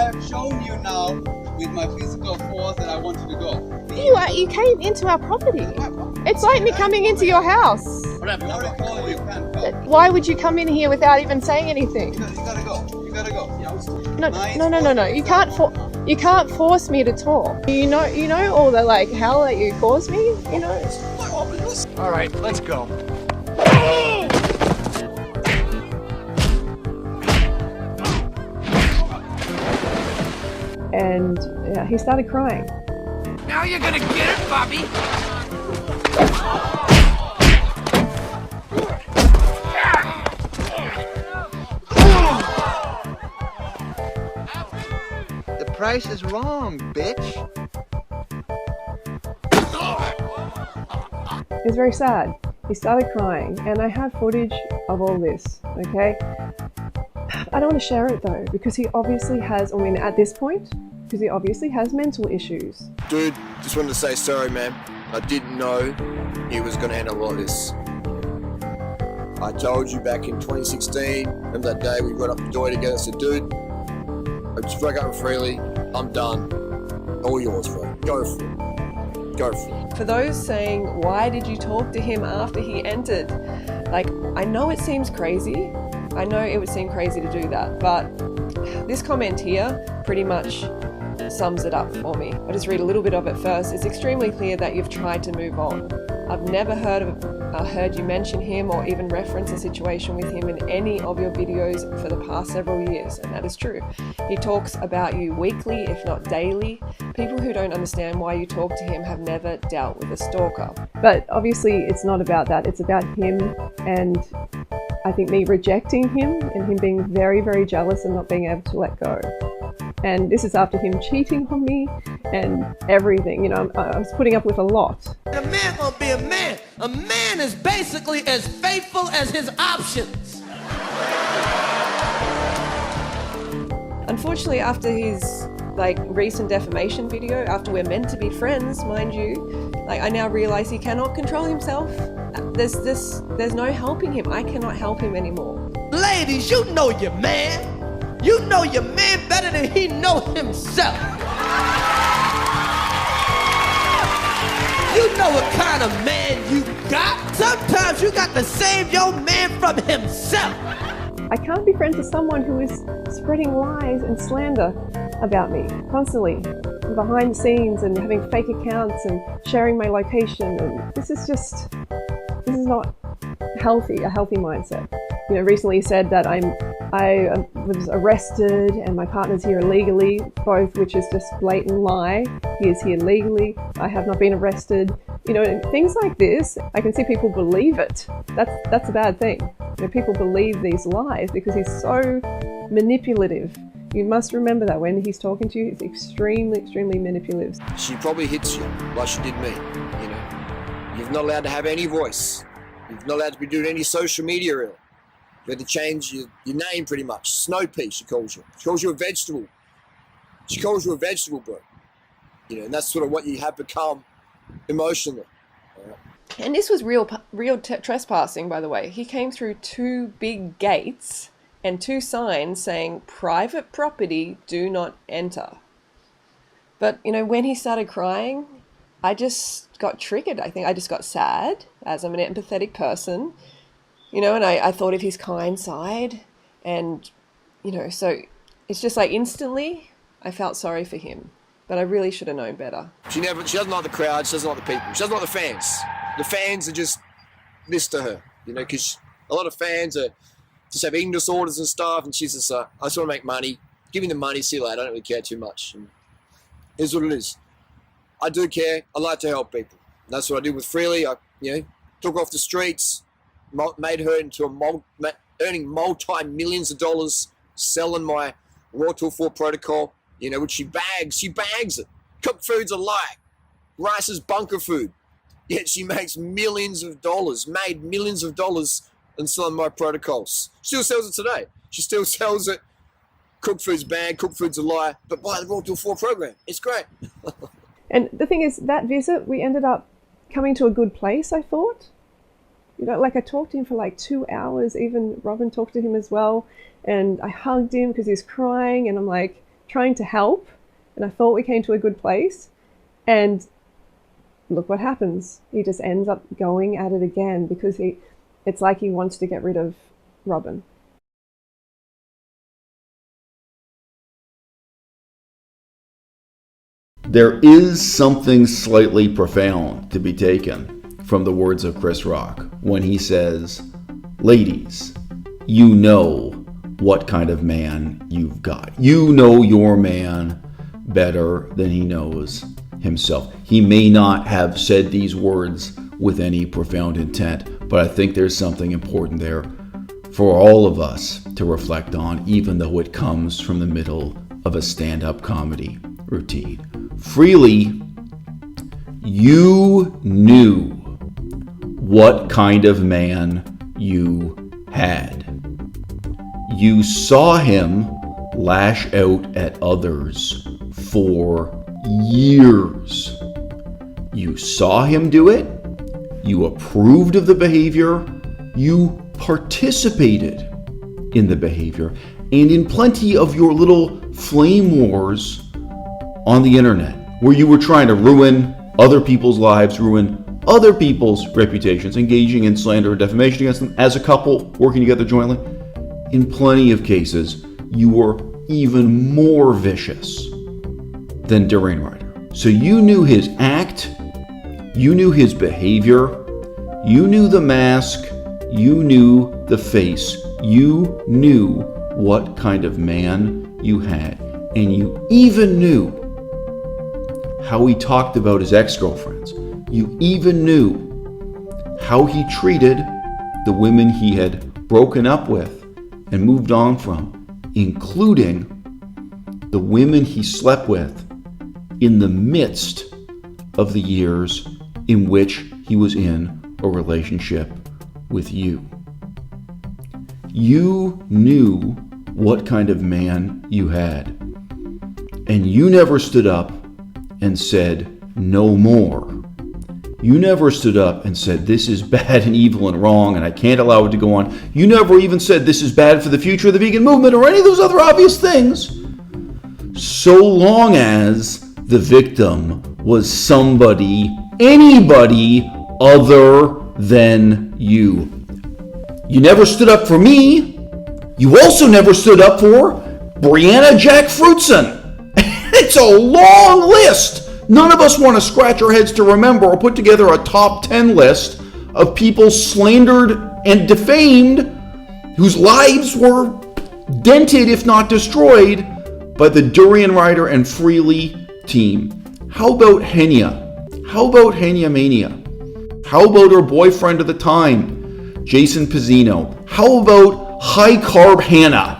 I've shown you now with my physical force that I want you to go. You came into our property. It's like me coming into your house. You can't come. Why would you come in here without even saying anything? You gotta go. You gotta go. No. You can't force me to talk. You know all the like hell that you caused me. You know. All right, let's go. And he started crying. Now you're gonna get it, Bobby. The price is wrong, bitch. It was very sad. He started crying, and I have footage of all this, okay? I don't want to share it though, because he obviously has, at this point, because he obviously has mental issues. Dude, just wanted to say sorry, man. I didn't know he was going to handle all this. I told you back in 2016, remember that day we got up the door together and said, dude, I just broke up with Freelee. I'm done. All yours, bro. Go for it. Go for it. For those saying, why did you talk to him after he entered? Like, I know it seems crazy. I know it would seem crazy to do that, but this comment here pretty much sums it up for me. I'll just read a little bit of it first. It's extremely clear that you've tried to move on. I've never heard you mention him or even reference a situation with him in any of your videos for the past several years, and that is true. He talks about you weekly, if not daily. People who don't understand why you talk to him have never dealt with a stalker. But obviously it's not about that, it's about him, and I think me rejecting him and him being very, very jealous and not being able to let go. And this is after him cheating on me and everything. You know, I was putting up with a lot. A man gonna be a man. A man is basically as faithful as his options. Unfortunately, after his recent defamation video, after we're meant to be friends, mind you, I now realize he cannot control himself. There's no helping him. I cannot help him anymore. Ladies, you know your man. You know your man better than he know himself. You know what kind of man you got. Sometimes you got to save your man from himself. I can't be friends with someone who is spreading lies and slander about me constantly, behind the scenes, and having fake accounts and sharing my location. And this is not healthy, a healthy mindset. You know, recently he said that I was arrested and my partner's here illegally, both which is just blatant lie. He is here legally. I have not been arrested. You know, things like this, I can see people believe it. That's a bad thing. You know, people believe these lies because he's so manipulative. You must remember that when he's talking to you, he's extremely, extremely manipulative. She probably hits you like she did me, you know. You're not allowed to have any voice. You're not allowed to be doing any social media really. You had to change your name pretty much. Snow pea, she calls you. She calls you a vegetable. She calls you a vegetable, bro. You know, and that's sort of what you have become emotionally. And this was real trespassing, by the way. He came through 2 big gates and 2 signs saying, private property, do not enter. But, you know, when he started crying, I just got triggered. I think I just got sad, as I'm an empathetic person. You know, and I thought of his kind side, and, you know, so it's just like instantly I felt sorry for him, but I really should have known better. She doesn't like the crowd, she doesn't like the people, she doesn't like the fans. The fans are just this to her, you know, because a lot of fans just have eating disorders and stuff, and she's just I just want to make money, give me the money, see you later, I don't really care too much. And here's what it is. I do care, I like to help people. And that's what I did with Freelee. I, you know, took her off the streets, made her into earning multi-millions of dollars selling my Raw Tool 4 protocol, you know, which she bags it. Cooked food's a lie. Rice is bunker food. Yet she makes millions of dollars, made millions of dollars in selling my protocols. Still sells it today. She still sells it. Cooked food's bad, cooked food's a lie, but buy the Raw Tool 4 program. It's great. And the thing is, that visit, we ended up coming to a good place, I thought. You know, I talked to him for 2 hours. Even Robin talked to him as well. And I hugged him because he was crying. And I'm like, trying to help, and I thought we came to a good place, and look what happens. He just ends up going at it again because it's like he wants to get rid of Robin. There is something slightly profound to be taken from the words of Chris Rock when he says, ladies, you know what kind of man you've got. You know your man better than he knows himself. He may not have said these words with any profound intent, but I think there's something important there for all of us to reflect on, even though it comes from the middle of a stand-up comedy routine. Freelee, you knew what kind of man you had. You saw him lash out at others for years. You saw him do it. You approved of the behavior. You participated in the behavior. And in plenty of your little flame wars on the internet, where you were trying to ruin other people's lives, ruin other people's reputations, engaging in slander or defamation against them as a couple working together jointly, in plenty of cases, you were even more vicious than Durianrider. So you knew his act, you knew his behavior, you knew the mask, you knew the face, you knew what kind of man you had, and you even knew how he talked about his ex-girlfriends. You even knew how he treated the women he had broken up with and moved on from, including the women he slept with in the midst of the years in which he was in a relationship with you. You knew what kind of man you had, and you never stood up and said, no more. You never stood up and said, this is bad and evil and wrong and I can't allow it to go on. You never even said, this is bad for the future of the vegan movement or any of those other obvious things, so long as the victim was somebody, anybody other than you. You never stood up for me. You also never stood up for Brianna Jack Fruitson. It's a long list. None of us want to scratch our heads to remember or put together a top 10 list of people slandered and defamed whose lives were dented, if not destroyed, by the Durianrider and Freelee team. How about Henya? How about Henya Mania? How about her boyfriend at the time, Jason Pizzino? How about High Carb Hannah?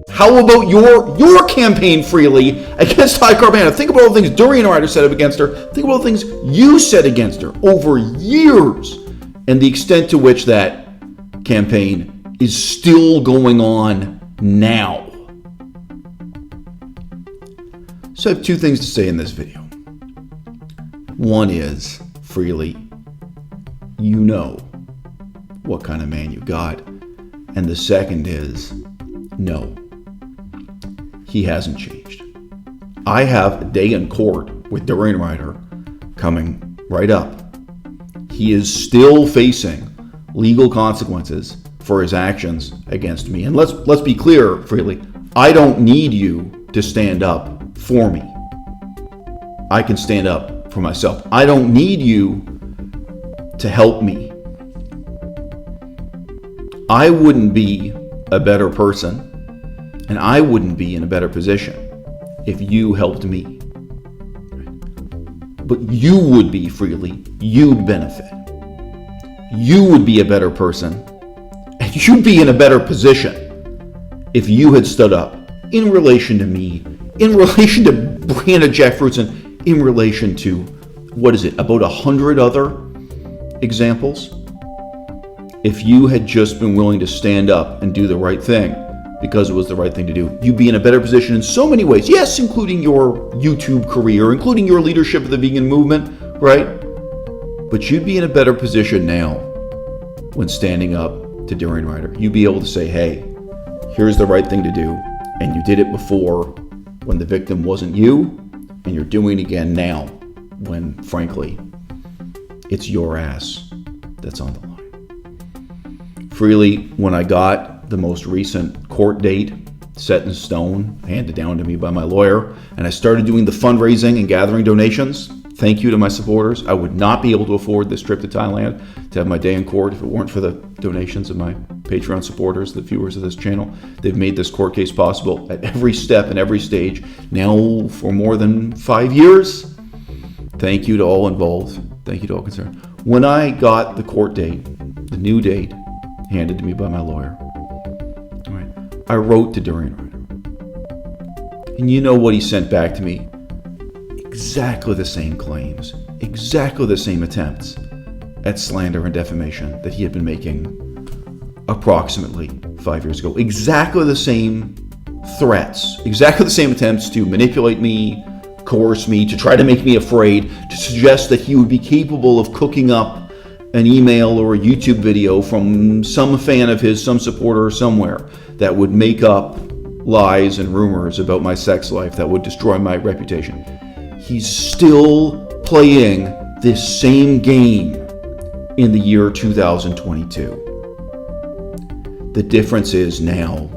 How about your campaign, Freelee, against High Carb Hannah? Think about all the things Durianrider said against her. Think about all the things you said against her over years, and the extent to which that campaign is still going on now. So I have two things to say in this video. One is, Freelee, you know what kind of man you got. And the second is, no, he hasn't changed. I have a day in court with Durianrider coming right up. He is still facing legal consequences for his actions against me. And let's be clear, Freelee, I don't need you to stand up for me. I can stand up for myself. I don't need you to help me. I wouldn't be a better person, and I wouldn't be in a better position if you helped me. But you would be, Freelee. You'd benefit. You would be a better person, and you'd be in a better position if you had stood up in relation to me, in relation to Brianna Jack Fruitson, in relation to, about 100 other examples? If you had just been willing to stand up and do the right thing because it was the right thing to do, you'd be in a better position in so many ways. Yes, including your YouTube career, including your leadership of the vegan movement, right? But you'd be in a better position now when standing up to Durianrider. You'd be able to say, hey, here's the right thing to do, and you did it before, when the victim wasn't you, and you're doing it again now when, frankly, it's your ass that's on the line. Freelee, when I got the most recent court date set in stone, handed down to me by my lawyer, and I started doing the fundraising and gathering donations, thank you to my supporters. I would not be able to afford this trip to Thailand to have my day in court if it weren't for the donations of my Patreon supporters, the viewers of this channel. They've made this court case possible at every step and every stage, now for more than 5 years. Thank you to all involved. Thank you to all concerned. When I got the court date, the new date, handed to me by my lawyer, all right, I wrote to Durianrider. And you know what he sent back to me? Exactly the same claims, exactly the same attempts at slander and defamation that he had been making approximately 5 years ago. Exactly the same threats, exactly the same attempts to manipulate me, coerce me, to try to make me afraid, to suggest that he would be capable of cooking up an email or a YouTube video from some fan of his, some supporter somewhere, that would make up lies and rumors about my sex life that would destroy my reputation. He's still playing this same game in the year 2022. The difference is now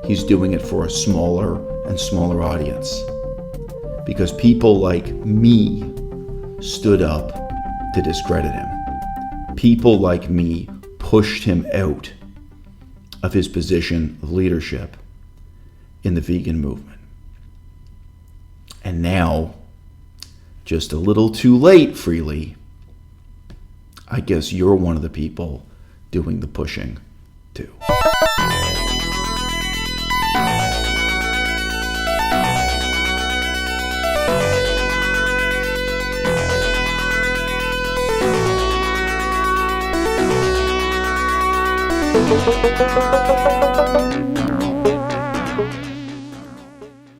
he's doing it for a smaller and smaller audience, because people like me stood up to discredit him. People like me pushed him out of his position of leadership in the vegan movement. And now, just a little too late, Freelee, I guess you're one of the people doing the pushing too. Thank you.